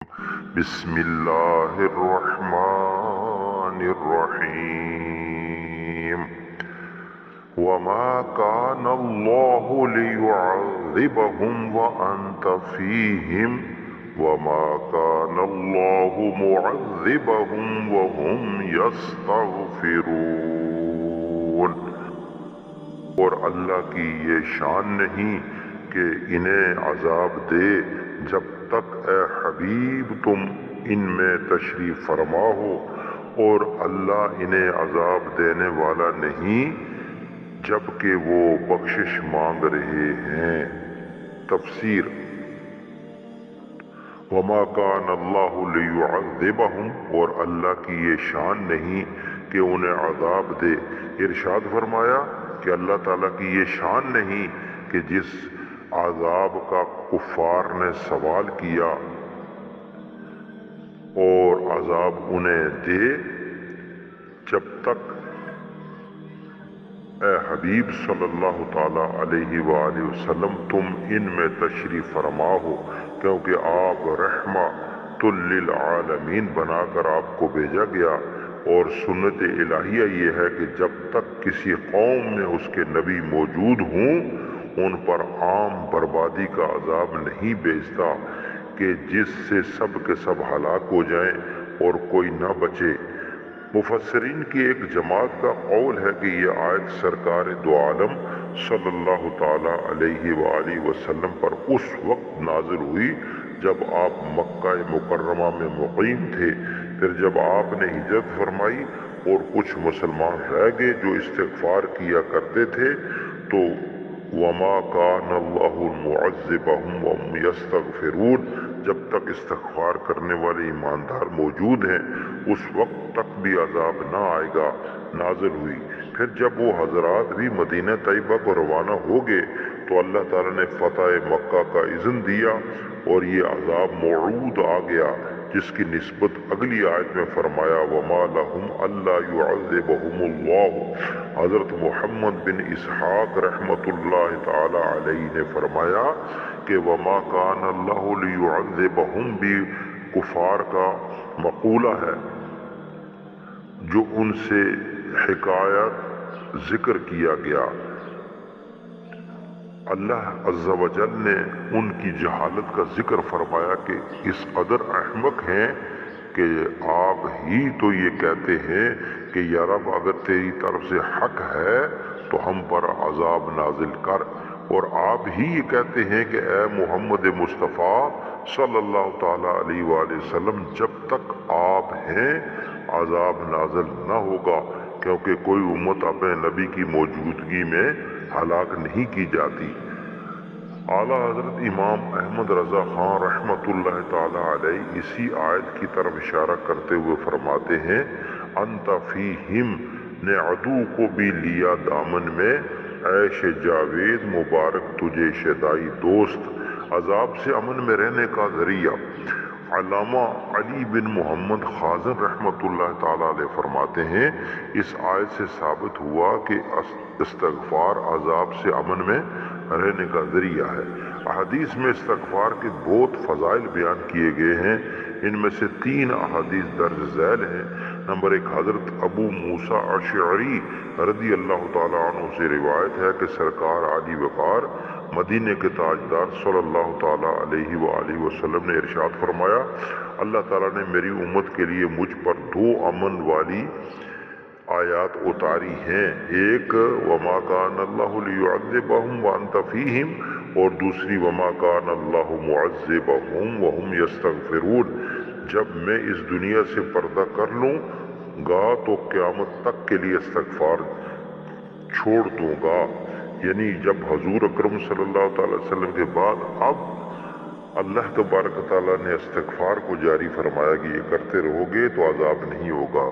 بسم الله الرحمن الرحيم وما كان الله ليعذبهم وأنت فيهم وما كان الله معذبهم وهم يستغفرون۔ اور اللہ کی یہ شان نہیں کہ انہیں عذاب دے جب تک اے حبیب تم ان میں تشریف فرما ہو، اور اللہ انہیں عذاب دینے والا نہیں جبکہ وہ بخشش مانگ رہے ہیں۔ تفسیر: وما کان اللہ لیعذبہم، اور اللہ کی یہ شان نہیں کہ انہیں عذاب دے۔ ارشاد فرمایا کہ اللہ تعالیٰ کی یہ شان نہیں کہ جس عذاب کا کفار نے سوال کیا اور عذاب انہیں دے جب تک اے حبیب صلی اللہ تعالیٰ علیہ وآلہ وسلم تم ان میں تشریف فرما ہو، کیونکہ آپ رحمت للعالمین بنا کر آپ کو بھیجا گیا، اور سنت الہیہ یہ ہے کہ جب تک کسی قوم میں اس کے نبی موجود ہوں ان پر عام بربادی کا عذاب نہیں بھیجتا کہ جس سے سب کے سب ہلاک ہو جائیں اور کوئی نہ بچے۔ مفسرین کی ایک جماعت کا قول ہے کہ یہ آیت سرکار دو عالم صلی اللہ تعالی علیہ وآلہ وسلم پر اس وقت نازل ہوئی جب آپ مکہ مکرمہ میں مقیم تھے۔ پھر جب آپ نے ہجرت فرمائی اور کچھ مسلمان رہ گئے جو استغفار کیا کرتے تھے تو وما کان اللہ معذبہم وہم یستغفرون، جب تک استغفار کرنے والے ایماندار موجود ہیں اس وقت تک بھی عذاب نہ آئے گا نازل ہوئی۔ پھر جب وہ حضرات بھی مدینہ طیبہ کو روانہ ہو گئے تو اللہ تعالیٰ نے فتح مکہ کا اذن دیا اور یہ عذاب موعود آ گیا، جس کی نسبت اگلی آیت میں فرمایا وما لہم الا یعذبہم اللہ۔ حضرت محمد بن اسحاق رحمت اللہ تعالی علیہ نے فرمایا کہ وما کان اللہ لیعذبہم بھی کفار کا مقولہ ہے جو ان سے حکایت ذکر کیا گیا۔ اللہ عز و جل نے ان کی جہالت کا ذکر فرمایا کہ اس قدر احمق ہیں کہ آپ ہی تو یہ کہتے ہیں کہ یا رب اگر تیری طرف سے حق ہے تو ہم پر عذاب نازل کر، اور آپ ہی یہ کہتے ہیں کہ اے محمد مصطفیٰ صلی اللہ تعالیٰ علیہ وآلہ وسلم جب تک آپ ہیں عذاب نازل نہ ہوگا، کیونکہ کوئی امت اپنے نبی کی موجودگی میں ہلاک نہیں کی جاتی۔ اعلیٰ حضرت امام احمد رضا خان رحمت اللہ تعالی علیہ اسی آیت کی طرف اشارہ کرتے ہوئے فرماتے ہیں انت فیہم نے عدو کو بھی لیا دامن میں، عیش جاوید مبارک تجھے شدائی دوست، عذاب سے امن میں رہنے کا ذریعہ۔ علامہ علی بن محمد خازن رحمت اللہ تعالی علیہ فرماتے ہیں اس آیت سے ثابت ہوا کہ استغفار عذاب سے امن میں رہنے کا ذریعہ ہے۔ احادیث میں استغفار کے بہت فضائل بیان کیے گئے ہیں، ان میں سے 3 احادیث درج ذیل ہیں۔ نمبر 1، حضرت ابو موسیٰ اشعری رضی اللہ تعالیٰ عنہ سے روایت ہے کہ سرکار عالی وقار مدینے کے تاجدار صلی اللہ تعالیٰ علیہ وآلہ وسلم نے ارشاد فرمایا اللہ تعالیٰ نے میری امت کے لیے مجھ پر 2 امن والی آیات اتاری ہیں، ایک وما کان اللہ لیعذبہم وانت فیہم، اور دوسری وما کان اللہ معذبہم وہم یستغفرون۔ جب میں اس دنیا سے پردہ کر لوں گا تو قیامت تک کے لیے استغفار چھوڑ دوں گا، یعنی جب حضور اکرم صلی اللہ تعالی وسلم کے بعد اب اللہ تبارک تعالیٰ نے استغفار کو جاری فرمایا کہ یہ کرتے رہو گے تو عذاب نہیں ہوگا۔